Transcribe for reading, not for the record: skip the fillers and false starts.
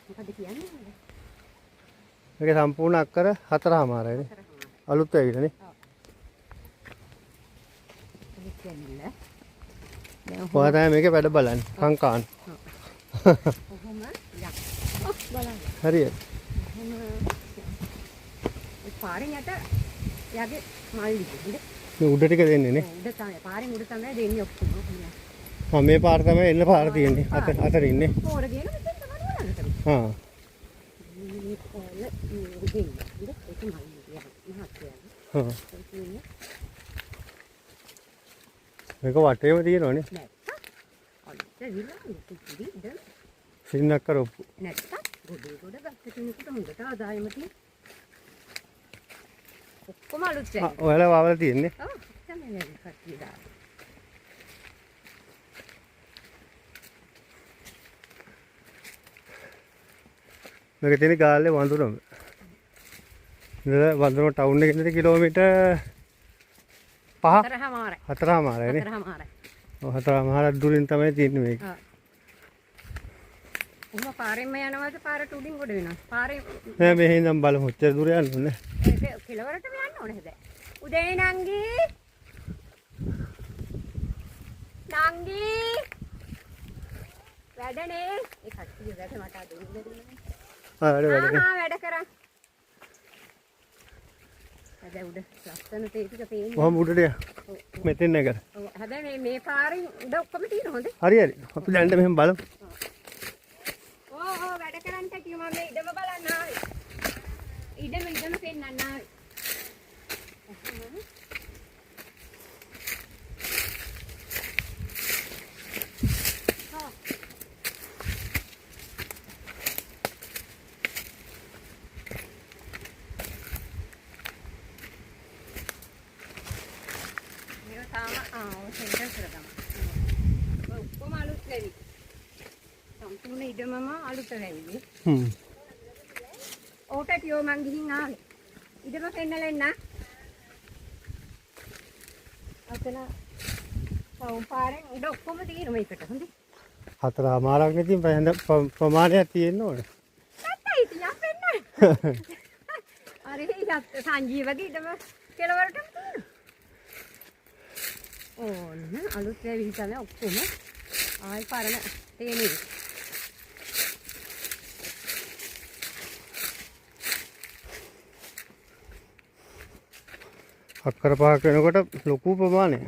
මොකද කියන්නේ? මේක සම්පූර්ණ අක්කර 4මාරයිනේ. අලුත් ඇවිල්ලානේ. ඔව්. ඒක කියන්නේ. ඔයා තමයි මේකේ වැඩ බලන්නේ. කංකාන්. කොහොම යක්. බලන්න. හරියට. ඒ පාරෙන් යට යගේ මල්ලි දෙන්නේ. මේ උඩ ටික දෙන්නේ නේ. උඩ තමයි පාරෙන් උඩ තමයි දෙන්නේ ඔක්කොම. මේ පාර තමයි එන්න පාර තියෙන්නේ. අතර ඉන්නේ. පොර ගේන මෙතන තමයි බලන්න. හා. මේ පොල දෙන්නේ. ඒක මල්ලි මහත්යයි. හා. මේක වටේම තියෙනවනේ. නෑ. අනිත් විලන්නේ කිසි සින්නක් කරොප්පු. නැත්තම් ගොඩේ ගොඩ ගත්ත කෙනෙකුට හොඳට ආදායම තියෙන. ඔක්කොම අලුත් වෙනවා. ඔයාලා වවලා තියෙන්නේ. ඔව් තමයි නේද කට්ටිය දා. මේක තියෙන ගාල්ලේ වඳුරම. ඉතින් වඳුරම ටවුන් එකේ ඉඳලා කිලෝමීටර් 5 4මාරයි. 4මාරයිනේ. 4මාරයි. ඔව් 4මාරක් දුරින් තමයි තියෙන්නේ මේක. ඔව්. උඹ පාරෙන්ම යනවාද පාරට උඩින් ගොඩ වෙනවා. පාරේ නෑ මෙහෙ ඉඳන් බලමු. ඔච්චර දුර යන්න ඕනේ. ඒක කෙලවරටම යන්න ඕනේ හැබැයි. උදේ නංගි. නංගි. වැඩනේ. ඒ කට්ටිය වැඩ මට අදින්න දෙන්නේ. වැඩ කරා. හැබැයි උඩ ලස්සන තේ ටික පේන්නේ. කොහොම උඩට යන්න. මෙතෙන් නැගලා. ඔව් හැබැයි මේ පාරෙන් උඩ ඔක්කොම තියෙන හොඳ. හරි හරි. අපි දැන් මෙහෙම බලමු. ඕ වැඩ කරන්න කැටිය මම මේ ඉඩම බලන්න ආවේ. ඉඩම පෙන්නන්න ආවේ. ඔක්කොම අලුත් වෙවි. සම්පූර්ණ ඉඩමම අලුත් වෙවි. ඕකට ටියෝ මං ගිහින් ආවේ. ඉඩම පෙන්නලා එන්න. අතන පාරෙන් උඩ ඔක්කොම තියෙනවා මේකට. හොඳයි. 4මාරක් නේ තියෙන ප්‍රමාණයක් තියෙන්න ඕනේ. නැත්තයි තියා පෙන්න. අර සංජීවගේ ඉඩම කෙලවරටම තියෙනවා. ඕන්න අලුත් වෙවි තමයි ඔක්කොම. ආයි පරණ තේනේ. අක්කර පහක් වෙනකොට ලොකු ප්‍රමාණයක්.